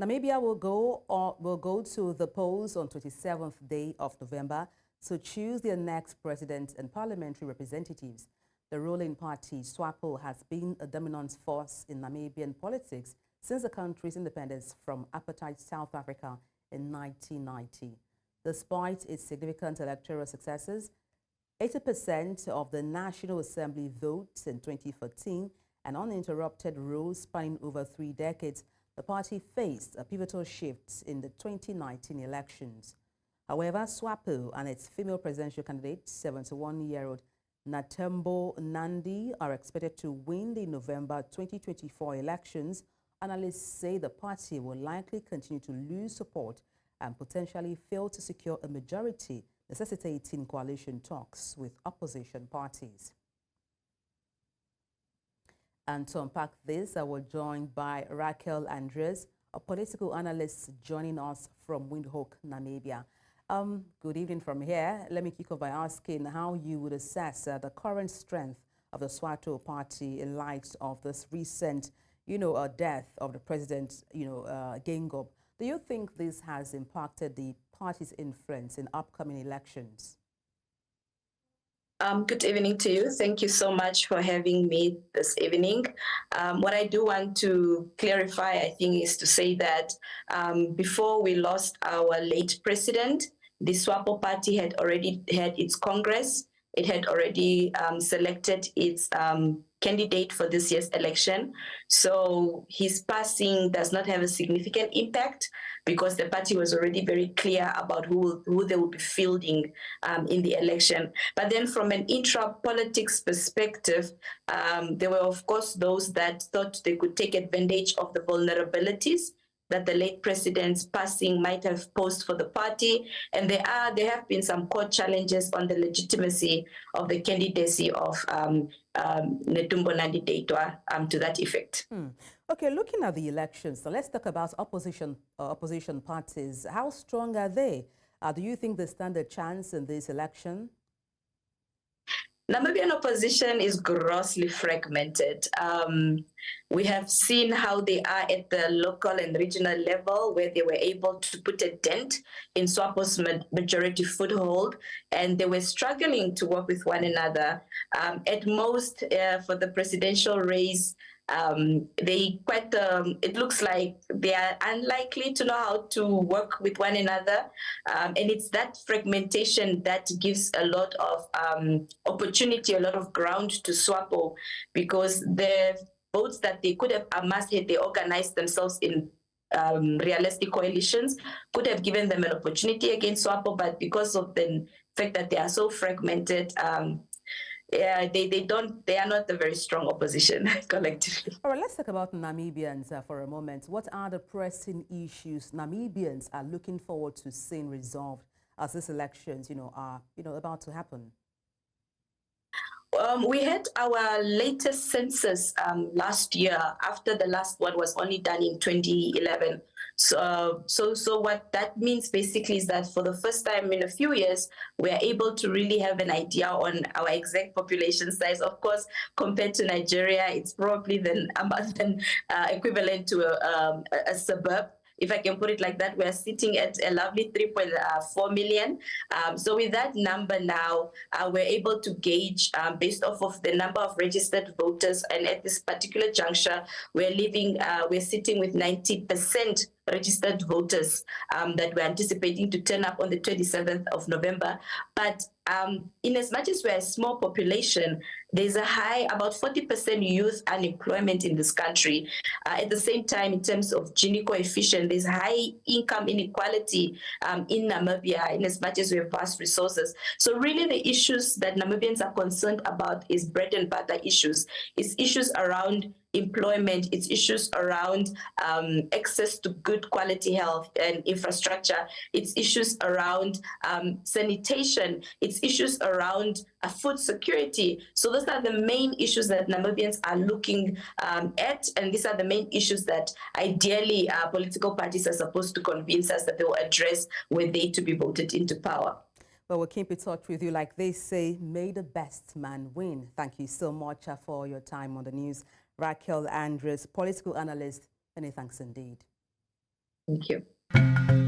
Namibia will go to the polls on 27th day of November to choose their next president and parliamentary representatives. The ruling party, SWAPO, has been a dominant force in Namibian politics since the country's independence from apartheid South Africa in 1990. Despite its significant electoral successes, 80% of the National Assembly votes in 2014 and uninterrupted rule spanning over 3 decades, the party faced a pivotal shift in the 2019 elections. However, SWAPO and its female presidential candidate, 71-year-old Natembo Nandi, are expected to win the November 2024 elections. Analysts say the party will likely continue to lose support and potentially fail to secure a majority, necessitating coalition talks with opposition parties. And to unpack this, I was joined by Rakkel Andreas, a political analyst joining us from Windhoek, Namibia. Good evening from here. Let me kick off by asking how you would assess the current strength of the SWAPO party in light of this recent, death of the President, Geingob. Do you think this has impacted the party's influence in upcoming elections? Good evening to you. Thank you so much for having me this evening. What I do want to clarify, I think, is to say that before we lost our late president, the SWAPO party had already had its Congress. It had already selected its candidate for this year's election. So his passing does not have a significant impact because the party was already very clear about who they would be fielding in the election. But then from an intra-politics perspective, there were, of course, those that thought they could take advantage of the vulnerabilities that the late president's passing might have posed for the party. And there have been some court challenges on the legitimacy of the candidacy of Nandi-Ndaitwah to that effect. Okay, looking at the elections, so let's talk about opposition parties. How strong are they? Do you think they stand a chance in this election? Namibian opposition is grossly fragmented. We have seen how they are at the local and regional level, where they were able to put a dent in SWAPO's majority foothold, and they were struggling to work with one another. At most, for the presidential race, it looks like they are unlikely to know how to work with one another. And it's that fragmentation that gives a lot of opportunity, a lot of ground to SWAPO, because the votes that they could have amassed had they organized themselves in realistic coalitions could have given them an opportunity against SWAPO, but because of the fact that they are so fragmented, they are not a very strong opposition collectively. All right, let's talk about Namibians for a moment. What are the pressing issues Namibians are looking forward to seeing resolved as these elections, are about to happen? We had our latest census last year, after the last one was only done in 2011. So what that means basically is that for the first time in a few years, we are able to really have an idea on our exact population size. Of course, compared to Nigeria, it's probably equivalent to a suburb. If I can put it like that, we are sitting at a lovely 3.4 million. So with that number now, we're able to gauge based off of the number of registered voters. And at this particular juncture, we're sitting with 90% registered voters that we're anticipating to turn up on the 27th of November. But in as much as we're a small population, there's a high, about 40% youth unemployment in this country. At the same time, in terms of Gini coefficient, there's high income inequality in Namibia, in as much as we have vast resources. So really the issues that Namibians are concerned about is bread and butter issues. It's issues around employment, it's issues around access to good quality health and infrastructure, it's issues around sanitation, it's issues around food security. So those are the main issues that Namibians are looking at, and these are the main issues that ideally political parties are supposed to convince us that they will address were they to be voted into power. Well, we'll keep in touch with you. Like they say, may the best man win. Thank you so much for your time on the news. Rakkel Andreas, political analyst, many thanks indeed. Thank you.